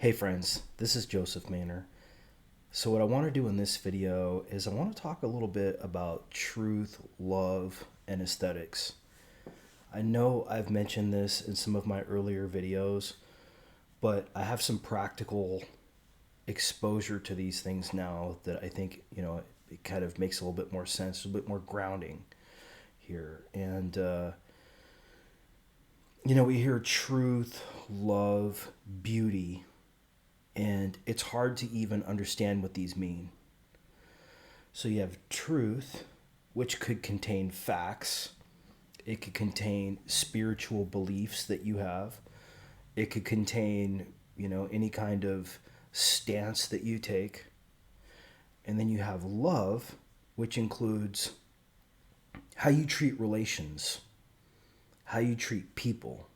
Hey friends, this is Joseph Manor. So what I want to do in this video is I want to talk a little bit about truth, love, and aesthetics. I know I've mentioned this in some of my earlier videos, but I have some practical exposure to these things now that I think, it kind of makes a little bit more sense, a little bit more grounding here. We hear truth, love, beauty, and it's hard to even understand what these mean. So you have truth, which could contain facts, it could contain spiritual beliefs that you have, it could contain, any kind of stance that you take. And then you have love, which includes how you treat relations, how you treat people,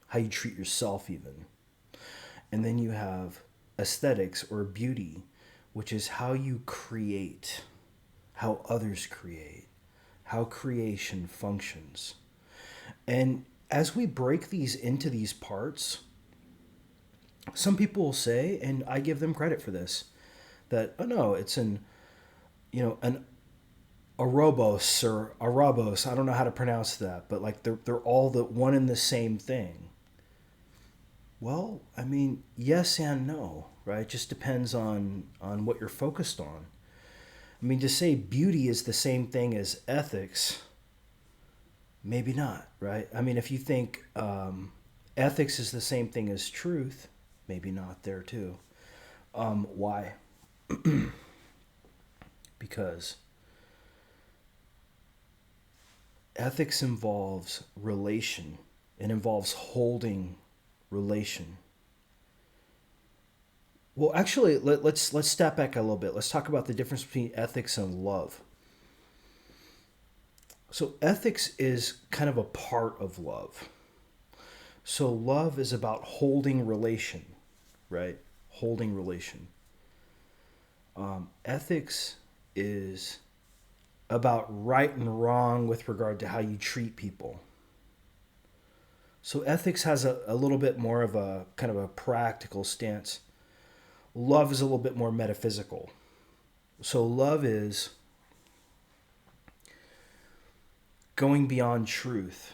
how you treat yourself, even. And then you have aesthetics or beauty, which is how you create, how others create, how creation functions. And as we break these into these parts, some people will say, and I give them credit for this, that, oh no, it's an arobos or arabos. I don't know how to pronounce that, but like they're all the one and the same thing. Well, I mean, yes and no, right? It just depends on what you're focused on. I mean, to say beauty is the same thing as ethics, maybe not, right? I mean, if you think ethics is the same thing as truth, maybe not there too. Why? Because ethics involves relation. It involves holding relation. Well, actually, let's step back a little bit. Let's talk about the difference between ethics and love. So ethics is kind of a part of love. So love is about holding relation, right? Holding relation. Ethics is about right and wrong with regard to how you treat people. So ethics has a little bit more of a kind of a practical stance. Love is a little bit more metaphysical. So love is going beyond truth.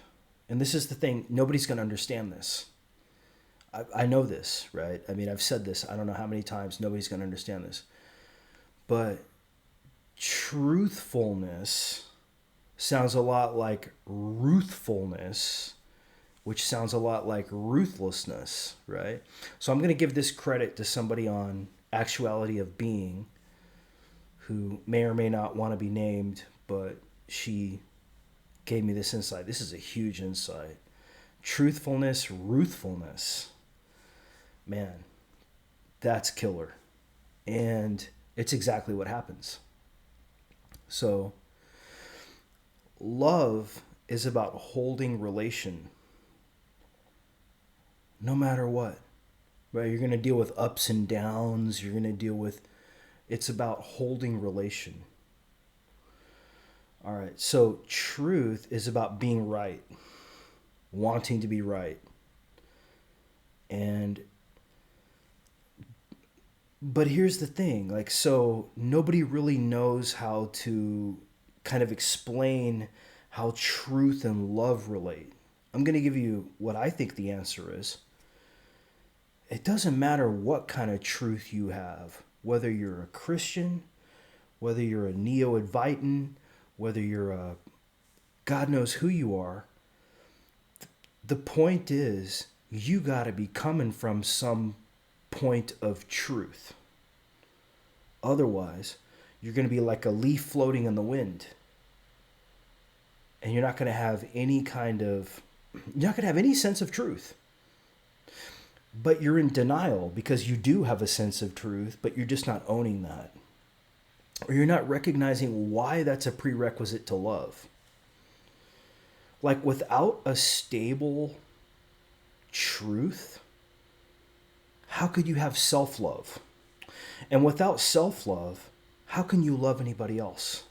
And this is the thing, nobody's going to understand this. I know this, right? I mean, I've said this, I don't know how many times, nobody's going to understand this. But truthfulness sounds a lot like ruthfulness, which sounds a lot like ruthlessness, right? So I'm going to give this credit to somebody on Actuality of Being who may or may not want to be named, but she gave me this insight. This is a huge insight. Truthfulness, ruthfulness. Man, that's killer. And it's exactly what happens. So, love is about holding relation no matter what. Right? You're going to deal with ups and downs. You're going to deal with, it's about holding relation. All right. So, truth is about being right, wanting to be right. And but here's the thing, like, so nobody really knows how to kind of explain how truth and love relate. I'm going to give you what I think the answer is. It doesn't matter what kind of truth you have, whether you're a Christian, whether you're a neo-Advitan, whether you're a God knows who you are. The point is, you got to be coming from some point of truth. Otherwise, you're going to be like a leaf floating in the wind. And you're not going to have any you're not going to have any sense of truth. But you're in denial because you do have a sense of truth, but you're just not owning that. Or you're not recognizing why that's a prerequisite to love. Like, without a stable truth, how could you have self-love? And without self-love, how can you love anybody else?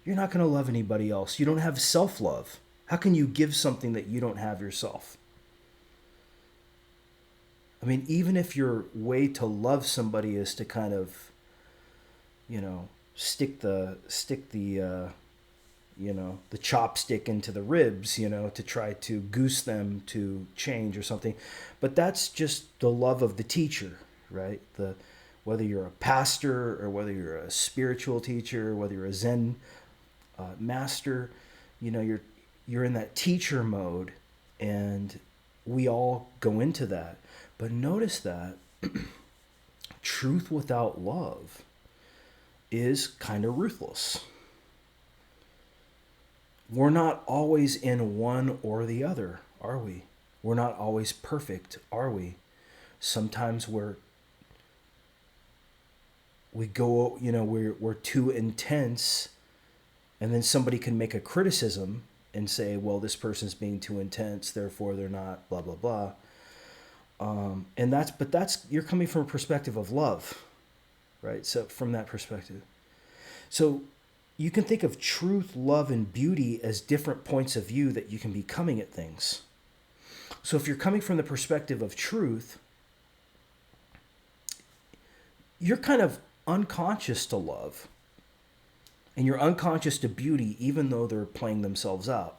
You're not going to love anybody else. You don't have self-love. How can you give something that you don't have yourself? I mean, even if your way to love somebody is to kind of, stick the the chopstick into the ribs, to try to goose them to change or something. But that's just the love of the teacher, right? Whether you're a pastor or whether you're a spiritual teacher, whether you're a Zen master, you're in that teacher mode, and we all go into that. But notice that truth without love is kind of ruthless. We're not always in one or the other, are we? We're not always perfect, are we? Sometimes we go, we're too intense, and then somebody can make a criticism and say, well, this person's being too intense, therefore they're not blah blah blah. But you're coming from a perspective of love, right? So from that perspective, so you can think of truth, love, and beauty as different points of view that you can be coming at things. So if you're coming from the perspective of truth, you're kind of unconscious to love, and you're unconscious to beauty, even though they're playing themselves out.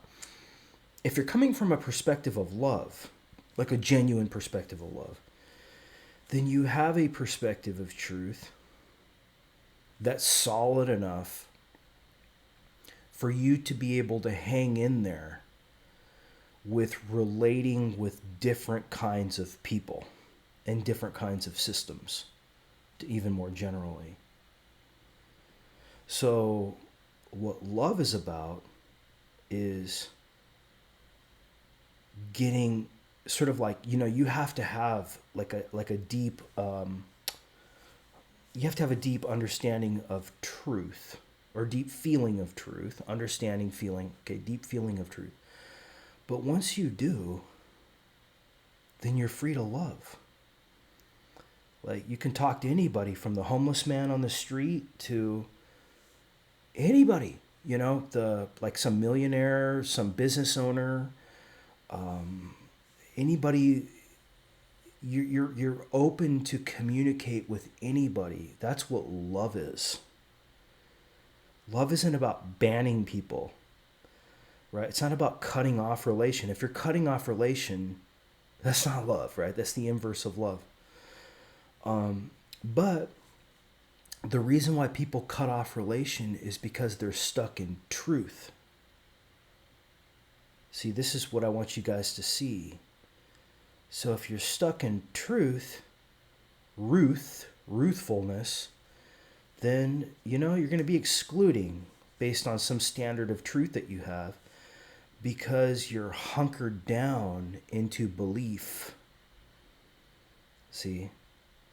If you're coming from a perspective of love, like a genuine perspective of love, then you have a perspective of truth that's solid enough for you to be able to hang in there with relating with different kinds of people and different kinds of systems, even more generally. So what love is about is getting sort of like, you have to have like a deep you have to have a deep understanding of truth, or deep feeling of truth, understanding, feeling, okay, deep feeling of truth. But once you do, then you're free to love. Like, you can talk to anybody, from the homeless man on the street to anybody, like some millionaire, some business owner, anybody. You're open to communicate with anybody. That's what love is. Love isn't about banning people, right? It's not about cutting off relation. If you're cutting off relation, that's not love, right? That's the inverse of love. But the reason why people cut off relation is because they're stuck in truth. See, this is what I want you guys to see. So if you're stuck in truth, ruthfulness, then you're going to be excluding based on some standard of truth that you have, because you're hunkered down into belief. See,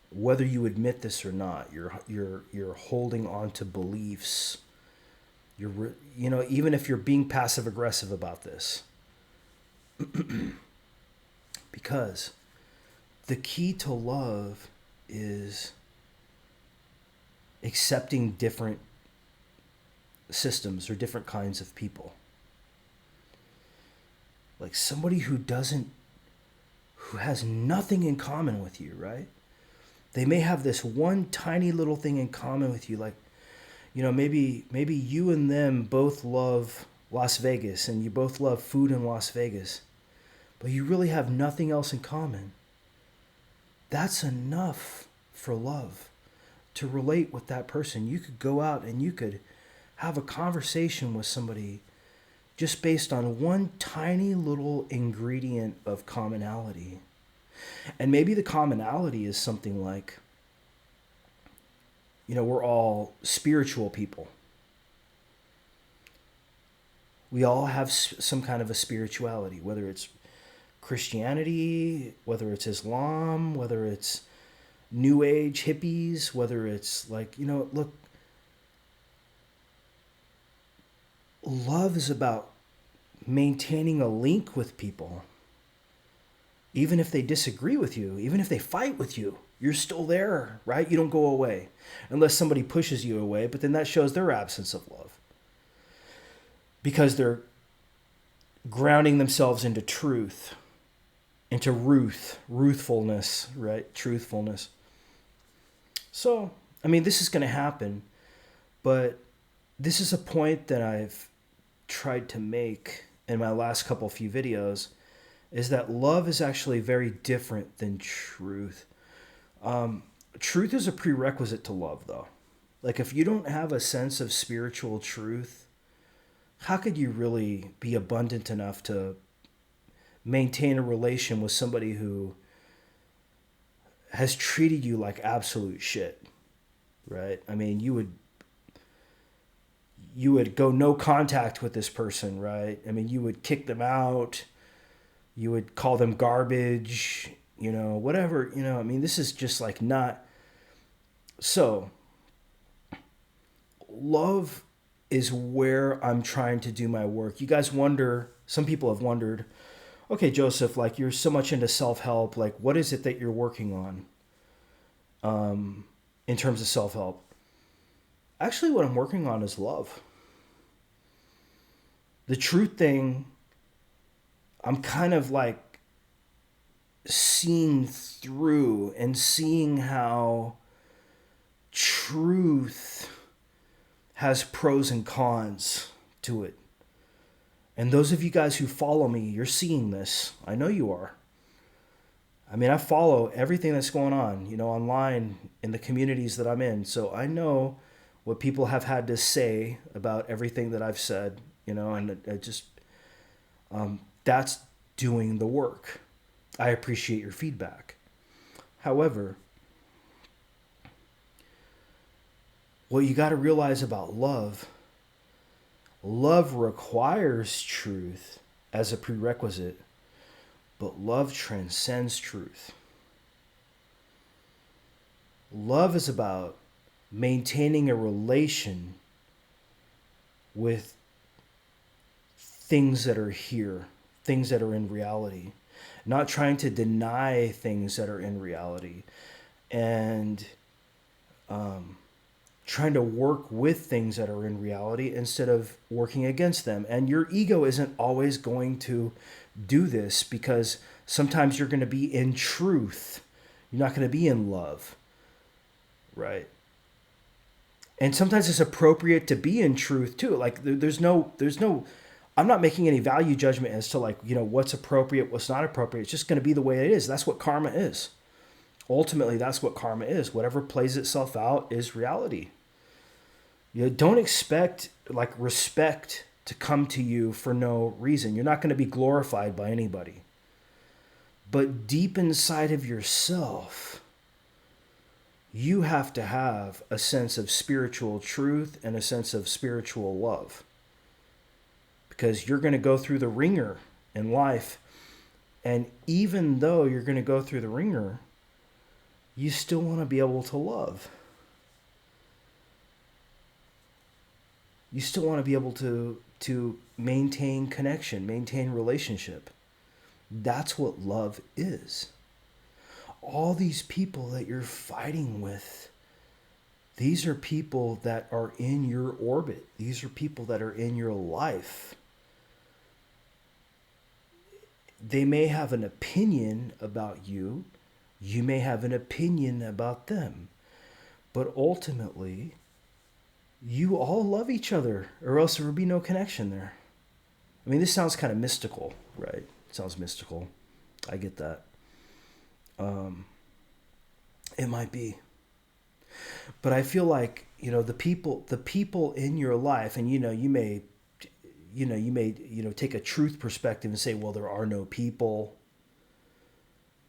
whether you admit this or not, you're holding on to beliefs. Even if you're being passive aggressive about this, because the key to love is accepting different systems or different kinds of people. Like somebody who has nothing in common with you, right? They may have this one tiny little thing in common with you, like, maybe you and them both love Las Vegas, and you both love food in Las Vegas, but you really have nothing else in common. That's enough for love. To relate with that person, you could go out and you could have a conversation with somebody just based on one tiny little ingredient of commonality. And maybe the commonality is something like, we're all spiritual people. We all have some kind of a spirituality, whether it's Christianity, whether it's Islam, whether it's New Age hippies, whether it's like, look, love is about maintaining a link with people. Even if they disagree with you, even if they fight with you, you're still there, right? You don't go away unless somebody pushes you away, but then that shows their absence of love, because they're grounding themselves into truth, into ruthfulness, right? Truthfulness. So, I mean, this is going to happen, but this is a point that I've tried to make in my last couple few videos, is that love is actually very different than truth. Truth is a prerequisite to love, though. Like, if you don't have a sense of spiritual truth, how could you really be abundant enough to maintain a relation with somebody who has treated you like absolute shit, right? I mean, you would go no contact with this person, right? I mean, you would kick them out, you would call them garbage, whatever, I mean, this is just like not. So, love is where I'm trying to do my work. You guys wonder, some people have wondered, okay, Joseph, like, you're so much into self-help, like, what is it that you're working on in terms of self-help? Actually, what I'm working on is love. The truth thing, I'm kind of like seeing through and seeing how truth has pros and cons to it. And those of you guys who follow me, you're seeing this. I know you are. I mean, I follow everything that's going on, online in the communities that I'm in. So I know what people have had to say about everything that I've said, and it just, that's doing the work. I appreciate your feedback. However, what you got to realize about love requires truth as a prerequisite, but love transcends truth. Love is about maintaining a relation with things that are here, things that are in reality, not trying to deny things that are in reality, and trying to work with things that are in reality instead of working against them. And your ego isn't always going to do this, because sometimes you're going to be in truth. You're not going to be in love, right? And sometimes it's appropriate to be in truth too. Like there's no, I'm not making any value judgment as to like, what's appropriate, what's not appropriate. It's just going to be the way it is. That's what karma is. Ultimately, that's what karma is. Whatever plays itself out is reality. Don't expect like respect to come to you for no reason. You're not going to be glorified by anybody. But deep inside of yourself, you have to have a sense of spiritual truth and a sense of spiritual love. Because you're going to go through the ringer in life. And even though you're going to go through the ringer, you still want to be able to love. You still want to be able to maintain connection, maintain relationship. That's what love is. All these people that you're fighting with, these are people that are in your orbit. These are people that are in your life. They may have an opinion about you. You may have an opinion about them. But ultimately, you all love each other, or else there would be no connection there. I mean, this sounds kind of mystical, right? It sounds mystical. I get that. It might be. But I feel like, the people in your life, and you may take a truth perspective and say, well, there are no people.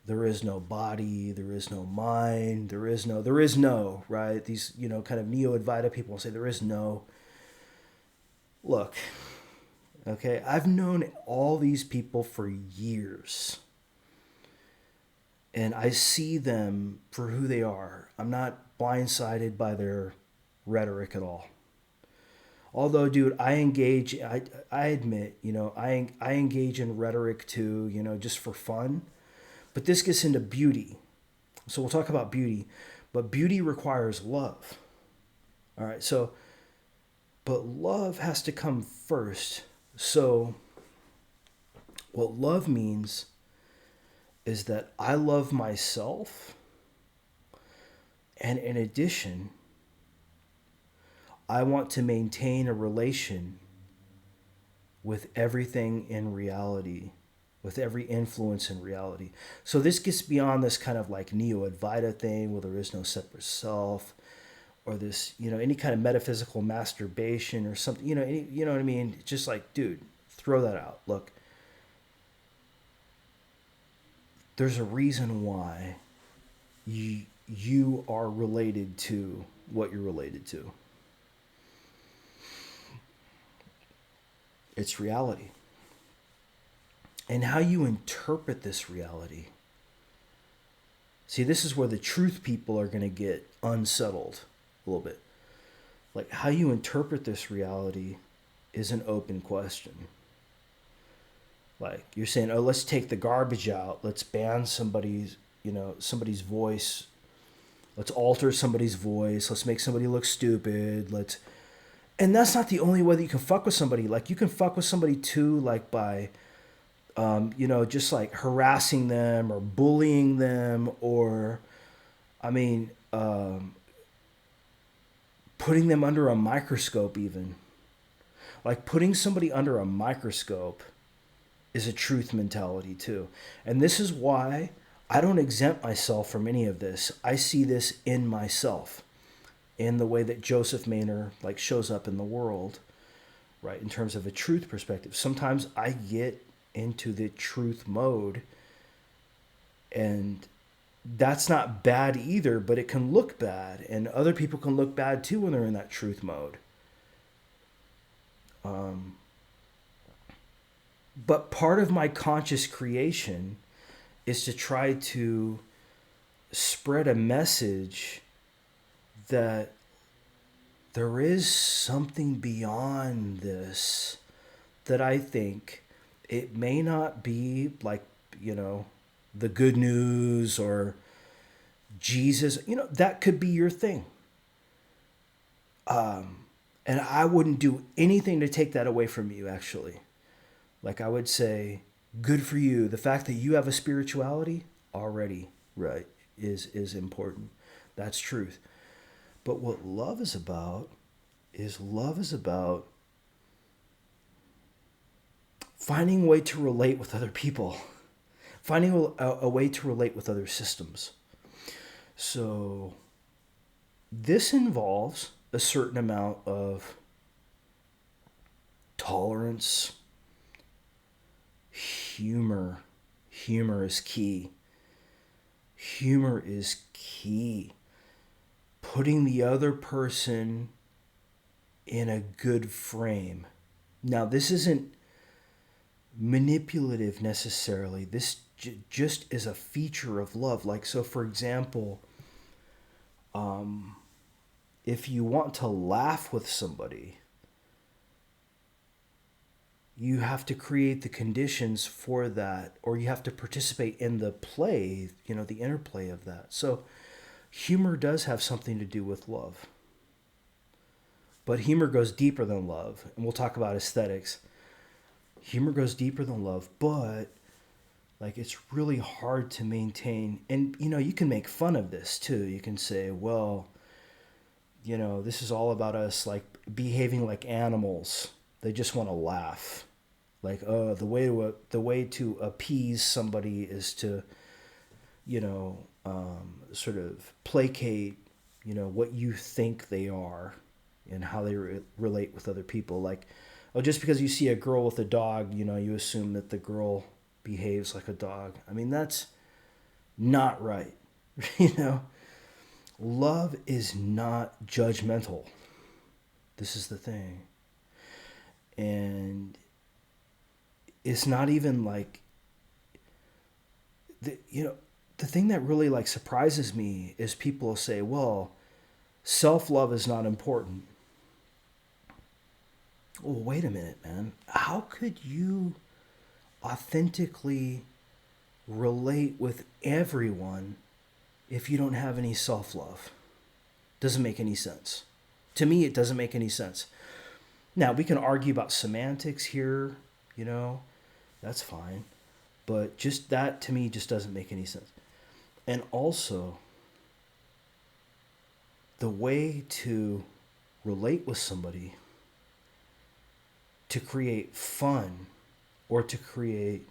There is no body, there is no mind, there is no, right? These, kind of neo-Advaita people say there is no. Look, okay, I've known all these people for years. And I see them for who they are. I'm not blindsided by their rhetoric at all. Although, dude, I admit, I engage in rhetoric too, just for fun. But this gets into beauty. So we'll talk about beauty. But beauty requires love. All right, but love has to come first. So what love means is that I love myself, and in addition, I want to maintain a relation with everything in reality, with every influence in reality. So this gets beyond this kind of like Neo Advaita thing where there is no separate self, or this, any kind of metaphysical masturbation or something, you know what I mean? Just like, dude, throw that out. Look, there's a reason why you are related to what you're related to. It's reality. And how you interpret this reality. See, this is where the truth people are going to get unsettled a little bit. Like, how you interpret this reality is an open question. Like, you're saying, oh, let's take the garbage out. Let's ban somebody's voice. Let's alter somebody's voice. Let's make somebody look stupid. And that's not the only way that you can fuck with somebody. Like, you can fuck with somebody too, like by, just like harassing them or bullying them, or, putting them under a microscope even. Like, putting somebody under a microscope is a truth mentality too. And this is why I don't exempt myself from any of this. I see this in myself, in the way that Joseph Maynard like shows up in the world, right? In terms of a truth perspective. Sometimes I get into the truth mode, and that's not bad either, but it can look bad, and other people can look bad too when they're in that truth mode. But part of my conscious creation is to try to spread a message that there is something beyond this, that I think it may not be like, the good news or Jesus, that could be your thing. And I wouldn't do anything to take that away from you, actually. Like, I would say, good for you. The fact that you have a spirituality already, right, is important. That's truth. But what love is about finding a way to relate with other people, finding a way to relate with other systems. So this involves a certain amount of tolerance, humor. Humor is key. Humor is key. Putting the other person in a good frame. Now, this isn't manipulative necessarily. This just is a feature of love. Like, so for example, if you want to laugh with somebody, you have to create the conditions for that, or you have to participate in the play, the interplay of that. So humor does have something to do with love. But humor goes deeper than love. And we'll talk about aesthetics. Humor goes deeper than love, but like, it's really hard to maintain. And, you can make fun of this too. You can say, well, this is all about us like behaving like animals. They just want to laugh. Like, oh, the way to appease somebody is to, sort of placate, what you think they are and how they relate with other people. Like, oh, just because you see a girl with a dog, you assume that the girl behaves like a dog. I mean, that's not right. Love is not judgmental. This is the thing. And it's not even like, the thing that really like surprises me is people say, well, self-love is not important. Well, wait a minute, man. How could you authentically relate with everyone if you don't have any self-love? Doesn't make any sense. To me, it doesn't make any sense. Now, we can argue about semantics here, that's fine. But just that to me just doesn't make any sense. And also, the way to relate with somebody, to create fun or to create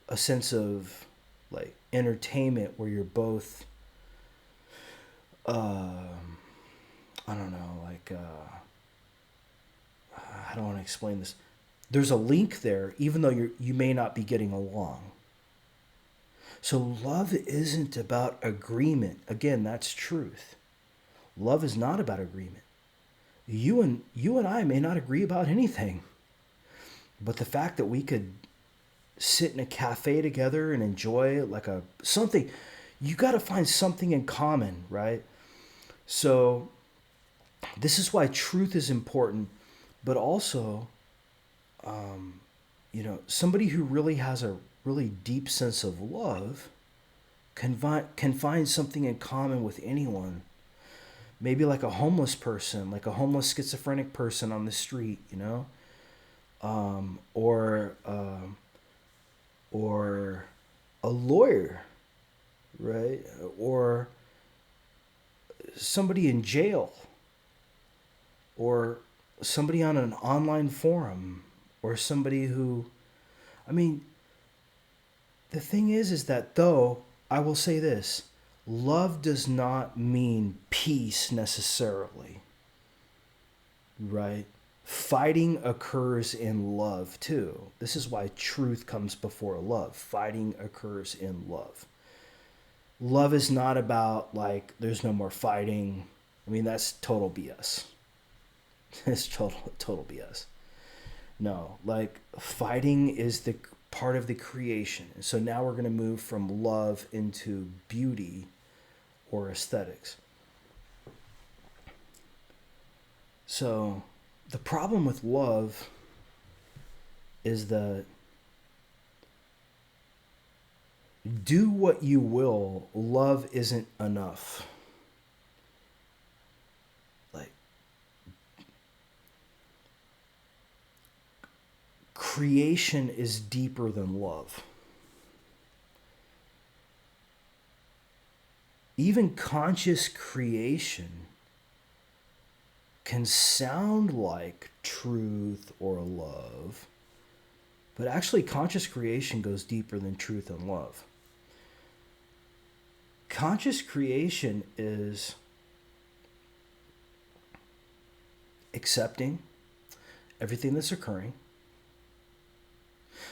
a sense of like entertainment where you're both, I don't know, like, I don't want to explain this. There's a link there, even though you may not be getting along. So love isn't about agreement. Again, that's truth. Love is not about agreement. You and I may not agree about anything, but the fact that we could sit in a cafe together and enjoy like a something, you got to find something in common, right? So this is why truth is important, but also, somebody who really has a really deep sense of love can find something in common with anyone. Maybe like a homeless person, like a homeless schizophrenic person on the street, or a lawyer, right? Or somebody in jail, or somebody on an online forum, or somebody who, I mean, the thing is that though, I will say this, love does not mean peace necessarily, right? Fighting occurs in love too. This is why truth comes before love. Fighting occurs in love. Love is not about like there's no more fighting. I mean, that's total BS. It's total BS. No, like fighting is the part of the creation. So now we're going to move from love into beauty or aesthetics. So the problem with love is that do what you will, love isn't enough. Like, creation is deeper than love. Even conscious creation can sound like truth or love, but actually conscious creation goes deeper than truth and love. Conscious creation is accepting everything that's occurring.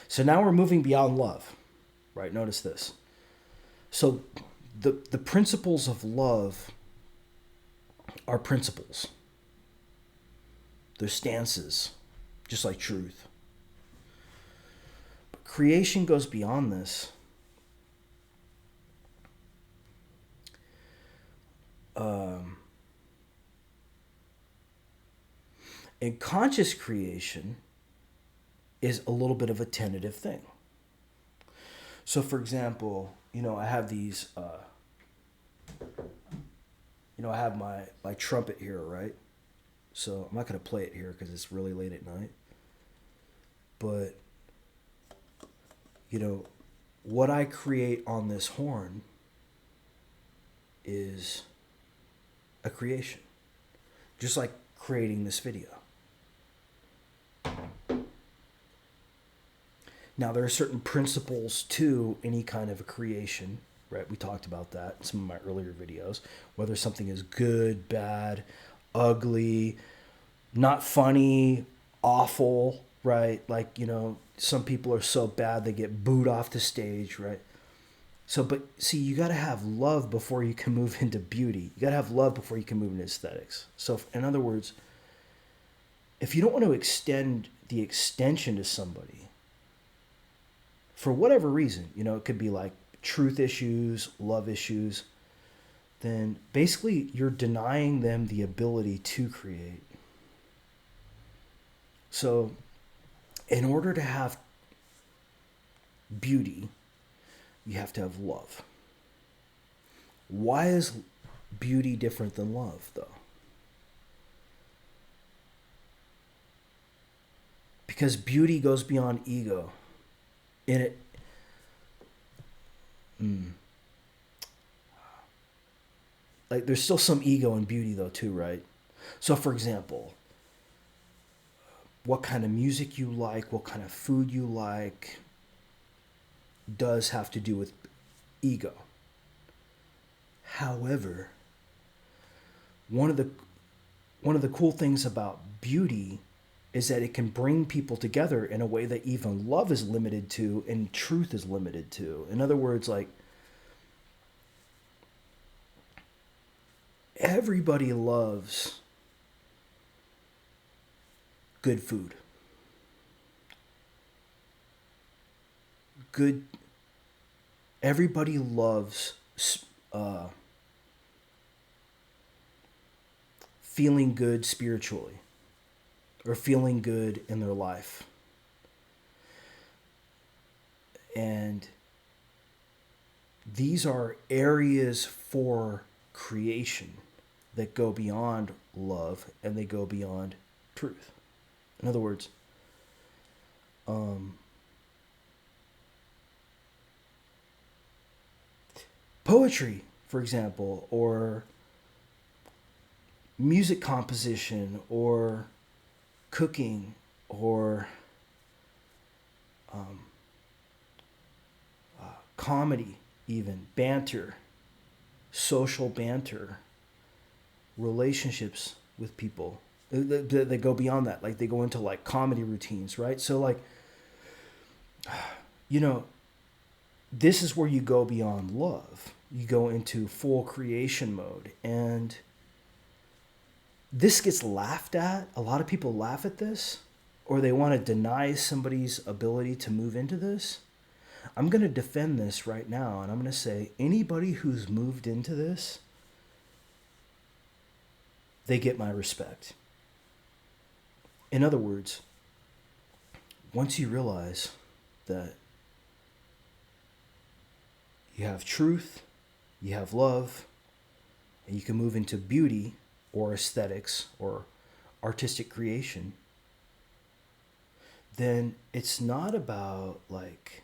So now we're moving beyond love, right? Notice this. So the principles of love are principles. They're stances, just like truth. But creation goes beyond this. And conscious creation is a little bit of a tentative thing. So, for example, I have these, I have my trumpet here, right? So I'm not going to play it here because it's really late at night. But, what I create on this horn is a creation. Just like creating this video. Now, there are certain principles to any kind of a creation, right? We talked about that in some of my earlier videos. Whether something is good, bad, ugly, not funny, awful, right? Like, some people are so bad they get booed off the stage, right? So, but see, you got to have love before you can move into beauty. You got to have love before you can move into aesthetics. So, in other words, if you don't want to extend the extension to somebody, for whatever reason, it could be like truth issues, love issues, then basically you're denying them the ability to create. So, in order to have beauty, you have to have love. Why is beauty different than love, though? Because beauty goes beyond ego. And it, like, there's still some ego and beauty though too, right? So, for example, what kind of music you like, what kind of food you like, does have to do with ego. However, one of the one of the cool things about beauty is that it can bring people together in a way that even love is limited to and truth is limited to. In other words, like, everybody loves good food. Good Everybody loves uh, feeling good spiritually or feeling good in their life. And these are areas for creation that go beyond love and they go beyond truth. In other words, um, poetry, for example, or music composition, or cooking, or um, comedy, even banter, social banter, relationships with people. They go beyond that. Like, they go into like comedy routines, right? So, like, you know, this is where you go beyond love. You go into full creation mode. And this gets laughed at. A lot of people laugh at this, or they want to deny somebody's ability to move into this. I'm going to defend this right now, and I'm going to say anybody who's moved into this, they get my respect. In other words, once you realize that you have truth, you have love, and you can move into beauty or aesthetics or artistic creation, then it's not about like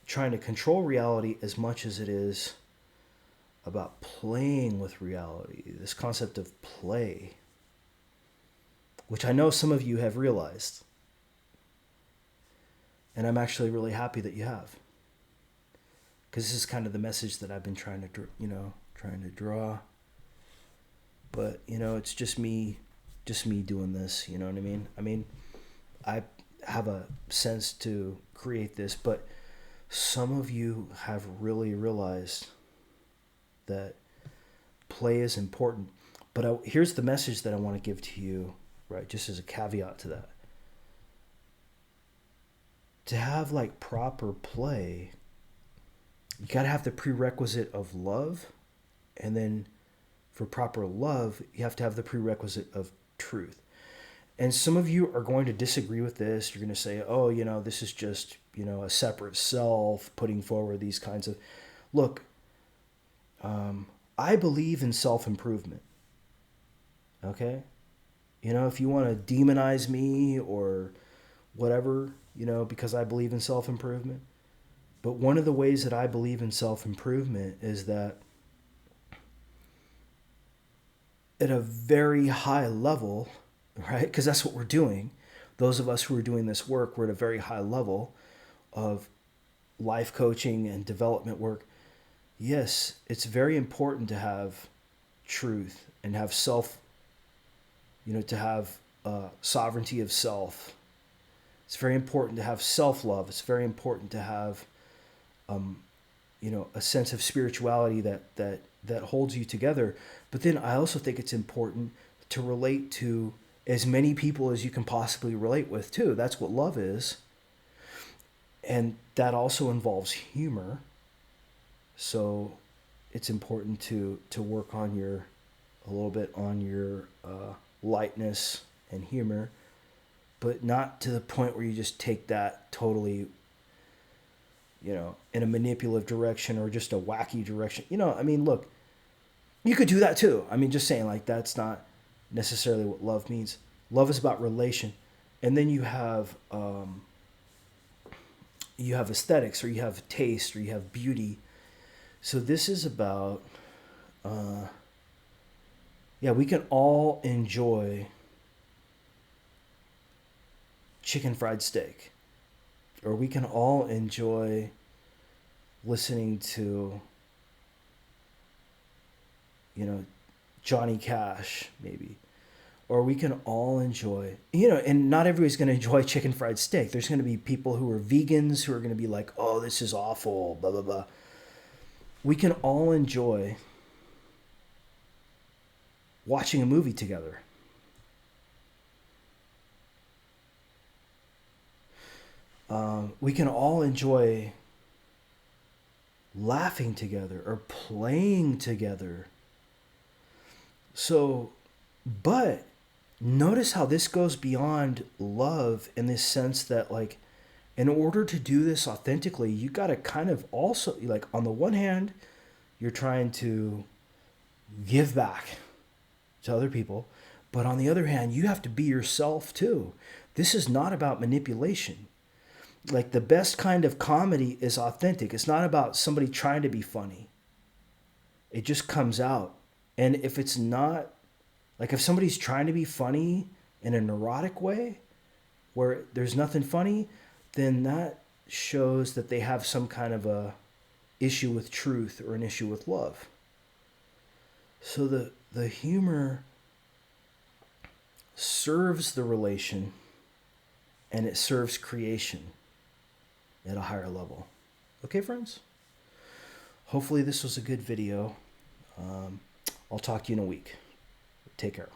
trying to control reality as much as it is about playing with reality. This concept of play, which I know some of you have realized. And I'm actually really happy that you have. Because this is kind of the message that I've been trying to draw. But, it's just me doing this, you know what I mean? I mean, I have a sense to create this, but some of you have really realized that play is important. But here's the message that I want to give to you, right? Just as a caveat to that. To have like proper play, you got to have the prerequisite of love. And then for proper love, you have to have the prerequisite of truth. And some of you are going to disagree with this. You're going to say, oh, this is just, a separate self putting forward these kinds of... Look, I believe in self-improvement. Okay? If you want to demonize me or whatever, because I believe in self-improvement. But one of the ways that I believe in self-improvement is that at a very high level, right? Because that's what we're doing. Those of us who are doing this work, we're at a very high level of life coaching and development work. Yes, it's very important to have truth and have self, to have sovereignty of self. It's very important to have self-love. It's very important to have, a sense of spirituality that holds you together. But then I also think it's important to relate to as many people as you can possibly relate with too. That's what love is. And that also involves humor. So it's important to work on a little bit on your lightness and humor, but not to the point where you just take that totally, in a manipulative direction or just a wacky direction. Look, you could do that too. Just saying, like, that's not necessarily what love means. Love is about relation. And then you have, you have aesthetics, or you have taste, or you have beauty. So this is about, yeah, we can all enjoy chicken fried steak, or we can all enjoy listening to, Johnny Cash, maybe. Or we can all enjoy, and not everybody's going to enjoy chicken fried steak. There's going to be people who are vegans who are going to be like, oh, this is awful, blah, blah, blah. We can all enjoy watching a movie together. We can all enjoy laughing together or playing together. So, but notice how this goes beyond love in this sense that, like, in order to do this authentically, you got to kind of also, like, on the one hand, you're trying to give back to other people, but on the other hand, you have to be yourself too. This is not about manipulation. Like, the best kind of comedy is authentic. It's not about somebody trying to be funny. It just comes out. And if it's not, like, if somebody's trying to be funny in a neurotic way where there's nothing funny, then that shows that they have some kind of a issue with truth or an issue with love. So the humor serves the relation, and it serves creation at a higher level. Okay, friends? Hopefully this was a good video. I'll talk to you in a week. Take care.